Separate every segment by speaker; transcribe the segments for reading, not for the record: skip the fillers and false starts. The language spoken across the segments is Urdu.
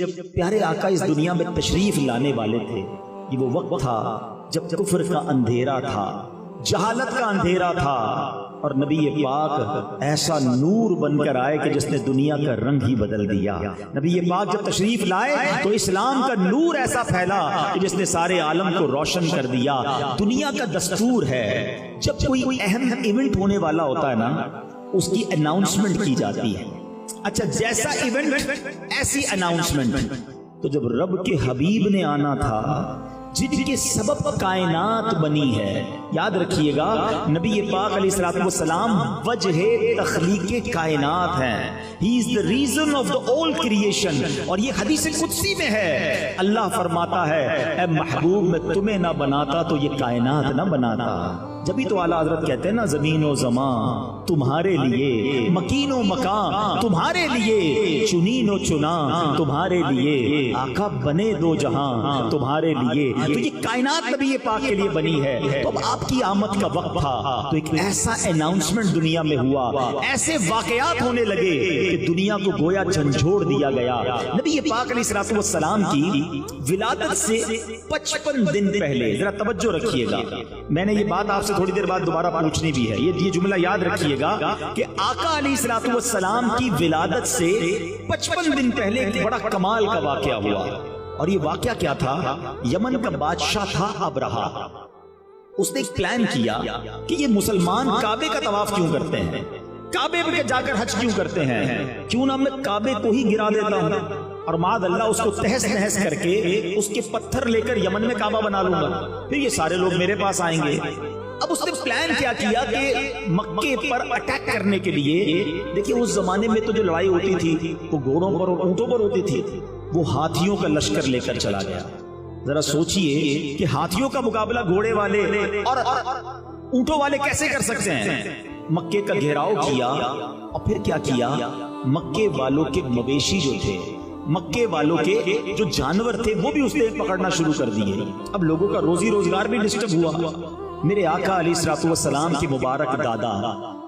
Speaker 1: جب پیارے آقا اس دنیا میں تشریف لانے والے تھے، یہ وہ وقت تھا جب کفر کا اندھیرا تھا، جہالت کا اندھیرا تھا، اور نبی پاک ایسا نور بن کر آئے کہ جس نے دنیا کا رنگ ہی بدل دیا۔ نبی پاک جب تشریف لائے تو اسلام کا نور ایسا پھیلا کہ جس نے سارے عالم کو روشن کر دیا۔ دنیا کا دستور ہے جب کوئی اہم ایونٹ ہونے والا ہوتا ہے نا، اس کی اناؤنسمنٹ کی جاتی ہے۔ اچھا، جیسا ایونٹ ایسی اناؤنسمنٹ۔ تو جب رب کے حبیب نے آنا تھا جن کے سبب کائنات بنی ہے، یاد رکھیے گا نبی پاک علیہ الصلوۃ والسلام وجہ تخلیق کائنات ہیں۔ He is the reason of the all creation۔ اور یہ حدیث قدسی میں ہے، اللہ فرماتا ہے اے محبوب میں تمہیں نہ بناتا تو یہ کائنات نہ بناتا۔ جبھی تو اعلیٰ حضرت کہتے ہیں نا، زمین و زمان تمہارے لیے، مکین و مکان تمہارے لیے، چنین و چنا تمہارے لیے، آقا بنے دو جہاں تمہارے لیے۔ تو یہ کائنات نبی پاک کے لیے بنی ہے۔ تو اب آپ کی آمد کا وقت تھا تو ایک ایسا اناؤنسمنٹ دنیا میں ہوا، ایسے واقعات ہونے لگے کہ دنیا کو گویا جھنجھوڑ دیا گیا۔ نبی پاک علیہ الصلوۃ والسلام کی ولادت سے 55 دن پہلے، ذرا توجہ رکھیے گا، میں نے یہ بات آپ سے تھوڑی دیر بعد دوبارہ پوچھنی بھی ہے، یہ جملہ یاد رکھیے گا کہ آقا علیہ الصلوۃ والسلام کی ولادت سے 55 دن پہلے ایک بڑا کمال کا واقعہ ہوا۔ اور یہ واقعہ کیا تھا؟ یمن کا بادشاہ تھا ابرہہ۔ اس نے ایک پلان کیا کہ یہ مسلمان کعبے کا طواف کیوں کرتے ہیں، کعبے پہ جا کر حج کیوں کرتے ہیں، کیوں نہ میں کعبے کو ہی گرا دیتا ہوں اور معاذ اللہ اس کو تہس نہس کر کے اس کے پتھر لے کر یمن میں کعبہ بنا لوں گا، پھر یہ سارے لوگ میرے پاس آئیں گے۔ اب اس نے پلان کیا کہ مکے پر اٹیک کرنے کے لیے، دیکھیں اس زمانے میں تو جو لڑائی ہوتی تھی وہ گھوڑوں پر اور اونٹوں پر ہوتی تھی، وہ ہاتھیوں کا لشکر لے کر چلا گیا۔ ذرا سوچئے کہ ہاتھیوں کا مقابلہ گھوڑے والے اور اونٹوں والے کیسے کر سکتے ہیں؟ مکے کا گھیراؤ کیا اور پھر کیا کیا، مکے والوں کے مویشی جو تھے، مکے والوں کے جو جانور تھے وہ بھی اس نے پکڑنا شروع کر دیے۔ اب لوگوں کا روزی روزگار بھی ڈسٹرب ہوا۔ میرے آقا علیہ الصلوۃ والسلام کی مبارک دادا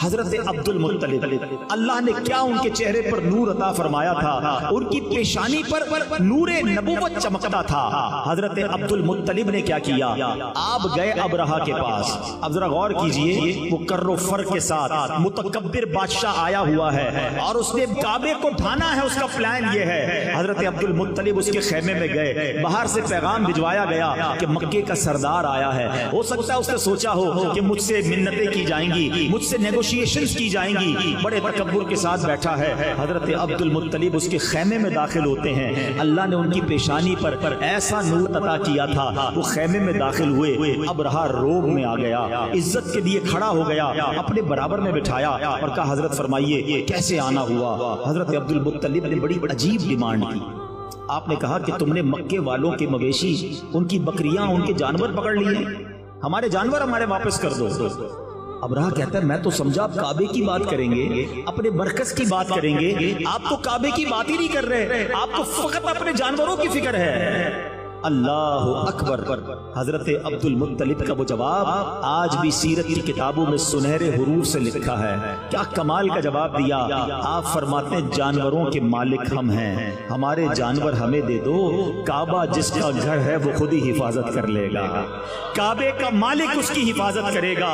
Speaker 1: حضرت عبد المطلب، اللہ نے کیا ان کے چہرے پر نور عطا فرمایا تھا، ان کی پیشانی پر نور نبوت چمکتا تھا۔ حضرت عبد المطلب نے کیا کیا، آپ گئے ابرہہ کے پاس۔ اب ذرا غور کیجئے، وہ کر و فر کے ساتھ متکبر بادشاہ آیا ہوا ہے اور اس نے کعبے کو ڈھانا ہے، اس کا پلان یہ ہے۔ حضرت عبد المطلب اس کے خیمے میں گئے، باہر سے پیغام بھجوایا گیا کہ مکے کا سردار آیا ہے۔ ہو سکتا ہے اس نے سوچا ہو کہ مجھ سے منتیں کی جائیں گی، مجھ سے نیگوشیشنز کی جائیں گی، بڑے تکبر کے ساتھ بیٹھا ہے۔ حضرت عبد المطلب اس کے خیمے میں داخل ہوتے ہیں، اللہ نے ان کی پیشانی پر ایسا نور عطا کیا تھا، وہ خیمے میں داخل ہوئے، ابرہہ روب میں آ گیا، عزت کے لیے کھڑا ہو گیا، اپنے برابر میں بٹھایا اور کہا حضرت فرمائیے کیسے آنا ہوا؟ حضرت عبد المطلب نے بڑی عجیب ڈیمانڈ کی۔ آپ نے کہا کہ تم نے مکے والوں کے مویشی، ان کی بکریاں، ان کے جانور پکڑ لیے، ہمارے جانور ہمارے واپس کر دو۔ ابرہہ کہتا ہے میں تو سمجھا آپ کعبے کی بات کریں گے، اپنے مرکز کی بات کریں گے، آپ تو کعبے کی بات ہی نہیں کر رہے، آپ کو فقط اپنے جانوروں کی فکر ہے۔ اللہ اکبر۔ حضرت عبد المطلب کا وہ جواب آج بھی سیرت کی کتابوں میں سنہرے حروف سے لکھا ہے۔ کیا کمال کا جواب دیا۔ آپ فرماتے ہیں جانوروں کے مالک ہم ہیں، ہمارے جانور ہمیں دے دو، کعبہ جس کا گھر ہے وہ خود ہی حفاظت کر لے گا، کعبے کا مالک اس کی حفاظت کرے گا۔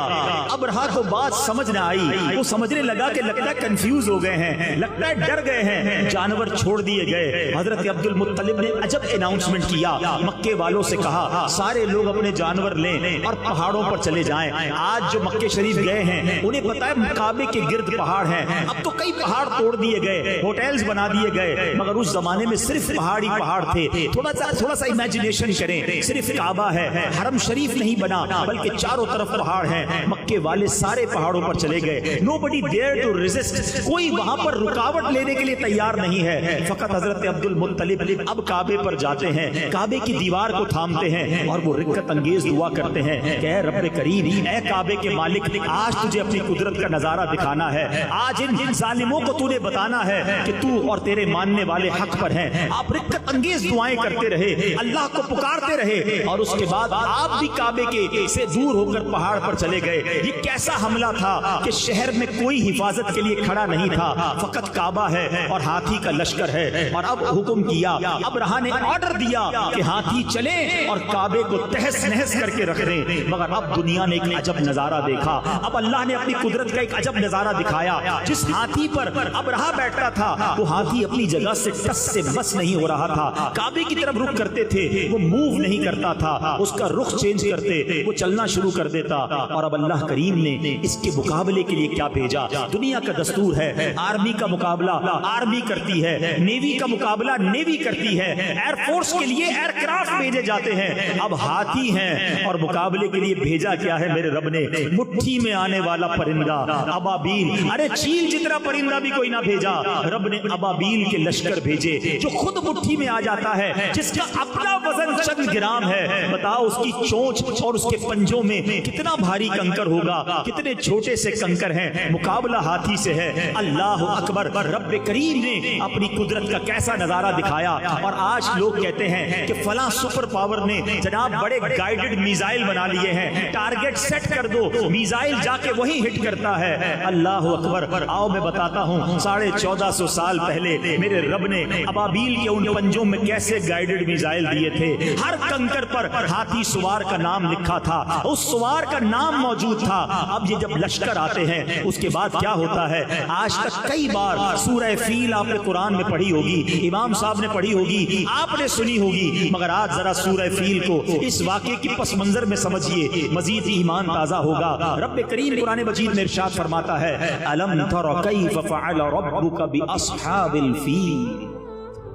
Speaker 1: ابرہہ کو بات سمجھ نہ آئی، وہ سمجھنے لگا کہ لگتا ہے کنفیوز ہو گئے ہیں، لگتا ہے ڈر گئے ہیں، جانور چھوڑ دیے گئے۔ حضرت عبد المطلب نے عجب اناؤنسمنٹ کیا، مکے والوں سے کہا سارے لوگ اپنے جانور لیں اور پہاڑوں پر چلے جائیں۔ آج جو مکے شریف گئے ہیں انہیں پتا ہے کعبے کے گرد پہاڑ ہیں، اب تو کئی پہاڑ توڑ دیے گئے، ہوٹلز بنا دیے گئے، مگر اس زمانے میں صرف پہاڑی پہاڑ تھے۔ تھوڑا سا امیجنیشن کریں، صرف کعبہ ہے، حرم شریف نہیں بنا بلکہ چاروں طرف پہاڑ ہیں۔ مکے والے سارے پہاڑوں پر چلے گئے، nobody dared to resist، کوئی وہاں پر رکاوٹ لینے کے لیے تیار نہیں ہے۔ فقط حضرت عبد المطلب اب کعبے پر جاتے ہیں، کعبے کی دیوار کو تھامتے ہیں اور وہ رکت انگیز دعا کرتے ہیں کہ اے رب کریم، اے کعبے کے مالک، آج تجھے اپنی قدرت کا نظارہ دکھانا ہے، آج ان ظالموں کو تو نے بتانا ہے کہ تو اور تیرے ماننے والے حق پر ہیں۔ آپ رکت انگیز دعائیں کرتے رہے، اللہ کو پکارتے رہے، اور اس کے بعد آپ بھی کعبے کے سے دور ہو کر پہاڑ پر چلے گئے۔ یہ کیسا حملہ تھا کہ شہر میں کوئی حفاظت کے لیے کھڑا نہیں تھا، فقط کعبہ ہے اور ہاتھی کا لشکر ہے۔ اور اب حکم کیا، اب رہا نے آرڈر دیا کہ ہاتھی چلیں اور کعبے کو تہس نہس کر کے رکھ دیں۔ مگر اب دنیا نے ایک عجب نظارہ دیکھا، اب اللہ نے اپنی قدرت کا ایک عجب نظارہ دکھایا۔ جس ہاتھی پر اب رہا بیٹھتا تھا، وہ ہاتھی اپنی جگہ سے ٹس سے بس نہیں ہو رہا تھا۔ کعبے کی طرف رخ کرتے تھے، وہ موو نہیں کرتا تھا، اس کا رخ چینج کرتے وہ چلنا شروع کر دیتا۔ اور اب اللہ کریم نے اس کے مقابلے کے لیے کیا بھیجا؟ دنیا کا دستور ہے، آرمی کا مقابلہ آرمی کرتی ہے، نیوی کا مقابلہ نیوی کرتی ہے، ایئر فورس کے لیے ایئر کرافٹ بھیجے جاتے ہیں۔ اب ہاتھی ہیں اور مقابلے کے لیے بھیجا کیا ہے میرے رب نے؟ مٹھی میں آنے والا پرندہ ابابیل۔ ارے چیل جتنا پرندہ بھی کوئی نہ بھیجا، رب نے ابابیل کے لشکر بھیجے جو خود مٹھی میں آ جاتا ہے، جس کا اپنا وزن چند گرام ہے۔ بتاؤ اس کی چونچ اور اس کے پنجوں میں کتنا بھاری کنکر ہوگا، کتنے چھوٹے سے کنکر ہیں۔ مقابلہ ہاتھی سے ہے۔ اللہ اکبر، رب کریم نے اپنی قدرت کا کیسا نظارہ دکھایا۔ اور آج لوگ کہتے ہیں کہ فلاں سپر پاور نے جناب بڑے گائیڈڈ میزائل بنا لیے ہیں، ٹارگٹ سیٹ کر دو، میزائل جا کے وہیں ہٹ کرتا ہے۔ اللہ اکبر، آؤ میں بتاتا ہوں 1450 سال پہلے میرے رب نے ابابیل کے ان پنجوں میں کیسے گائیڈڈ میزائل دیے تھے۔ ہر کنکر پر ہاتھی سوار کا نام لکھا تھا، اس سوار کا نام موجود تھا۔ اب یہ جب لشکر آتے ہیں اس کے بعد کیا ہوتا ہے؟ آج تک کئی بار سورہ فیل آپ نے قرآن میں پڑھی ہوگی، امام صاحب نے پڑھی ہوگی، آپ نے سنی ہوگی، مگر آج ذرا سورہ فیل کو اس واقعے کی پس منظر میں سمجھیے، مزید ایمان تازہ ہوگا۔ رب کریم قرآن مجید میں ارشاد فرماتا ہے الم تر کیف فعل ربک باصحاب الفیل۔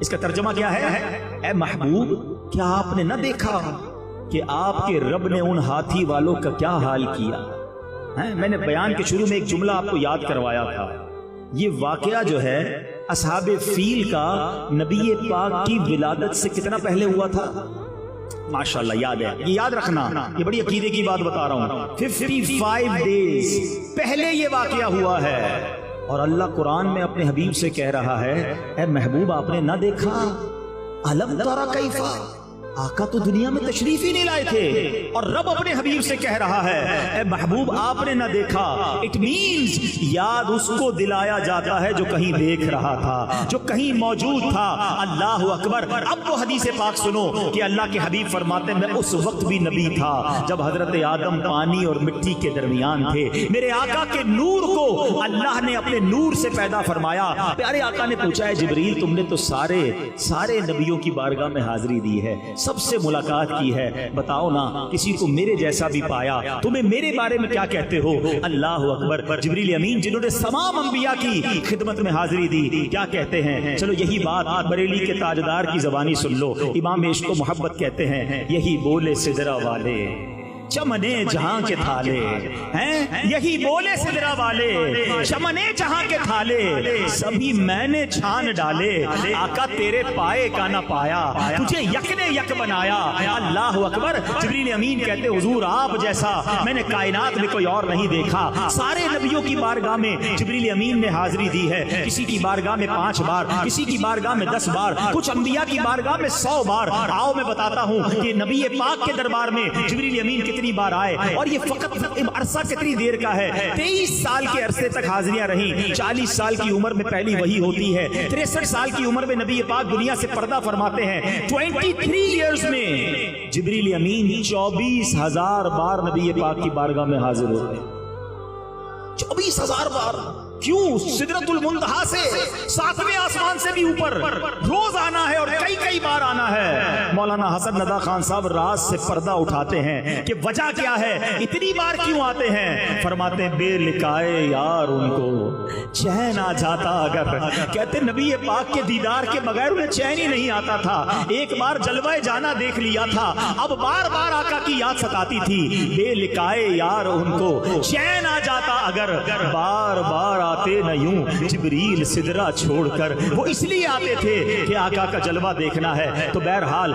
Speaker 1: اس کا ترجمہ کیا ہے؟ اے محبوب، کیا آپ نے نہ دیکھا کہ آپ کے رب نے ان ہاتھی والوں کا کیا حال کیا؟ میں نے بیان کے شروع میں ایک جملہ آپ کو یاد کروایا تھا۔ یہ واقعہ جو ہے اصحاب فیل کا نبی پاک کی ولادت سے کتنا پہلے ہوا تھا؟ ماشاءاللہ یاد ہے، یہ یاد رکھنا، یہ بڑی عقیدے کی بات بتا رہا ہوں۔ 55 ڈیز پہلے یہ واقعہ ہوا ہے، اور اللہ قرآن میں اپنے حبیب سے کہہ رہا ہے اے محبوب، آپ نے نہ دیکھا؟ الم تر کیف، آقا تو دنیا میں تشریف ہی نہیں لائے تھے، اور رب اپنے حبیب سے کہہ رہا ہے اے محبوب آپ نے نہ دیکھا۔ اٹ مینز یاد اس کو دلایا جاتا ہے جو کہیں دیکھ رہا تھا، جو کہیں موجود تھا۔ اللہ اکبر۔ اب وہ حدیث پاک سنو کہ اللہ کے حبیب فرماتے ہیں میں اس وقت بھی نبی تھا جب حضرت آدم پانی اور مٹی کے درمیان تھے۔ میرے آقا کے نور کو اللہ نے اپنے نور سے پیدا فرمایا۔ پیارے آقا نے پوچھا ہے جبریل تم نے تو سارے نبیوں کی بارگاہ میں حاضری دی ہے، سب سے ملاقات کی ہے، بتاؤ نا کسی کو میرے جیسا بھی پایا، تمہیں میرے بارے میں کیا کہتے ہو؟ اللہ اکبر۔ جبریل امین جنہوں نے تمام انبیاء کی خدمت میں حاضری دی کیا کہتے ہیں؟ چلو یہی بات بریلی کے تاجدار کی زبانی سن لو۔ امام عشق و محبت کہتے ہیں یہی بولے سدرا والے چمنے جہاں کے تھالے ہیں، یہی بولے سدرا والے چمنے جہاں کے تھالے، سبھی میں نے چھان ڈالے، آقا تیرے پائے کا نہ پایا، تجھے یک نے یک بنایا۔ اللہ اکبر۔ جبریل امین کہتے حضور آپ جیسا میں نے کائنات میں کوئی اور نہیں دیکھا۔ سارے نبیوں کی بارگاہ میں جبریل امین نے حاضری دی ہے، کسی کی بارگاہ میں 5 بار، کسی کی بارگاہ میں 10 بار، کچھ انبیاء کی بارگاہ میں 100 بار۔ آؤ میں بتاتا ہوں کہ نبی پاک کے دربار میں جبریل امین کتنی بار آئے، اور یہ فقط عرصہ کتنی دیر کا ہے؟ 23 سال کے عرصے تک حاضریاں رہیں۔ 40 سال کی عمر میں پہلی وحی ہوتی ہے، 63 سال کی عمر میں نبی پاک دنیا سے پردہ فرماتے ہیں۔ 23 ایئرز میں جبریل امین 24,000 بار نبی پاک کی بارگاہ میں حاضر ہوتے ہیں۔ 24,000 بار۔ کیوں؟ سدرۃ المنتہا سے 7ویں آسمان سے بھی اوپر روز آنا ہے، اور کئی بار آنا ہے۔ مولانا حسن ندیٰ خان صاحب راز سے پردہ اٹھاتے ہیں کہ وجہ کیا ہے، اتنی بار کیوں آتے ہیں؟ فرماتے ہیں بے لکائے یار ان کو چین آ جاتا اگر، کہتے نبی پاک کے دیدار کے بغیر انہیں چین ہی نہیں آتا تھا۔ ایک بار جلوہ جانا دیکھ لیا تھا، اب بار بار آقا کی یاد ستاتی تھی۔ بے لکائے یار ان کو چین آ جاتا اگر، بار بار آتے نہ یوں جبریل سدرا چھوڑ کر۔ وہ اس لیے آتے تھے کہ آقا کا جلوہ دیکھنا ہے۔ تو بہرحال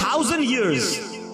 Speaker 1: 1000 years,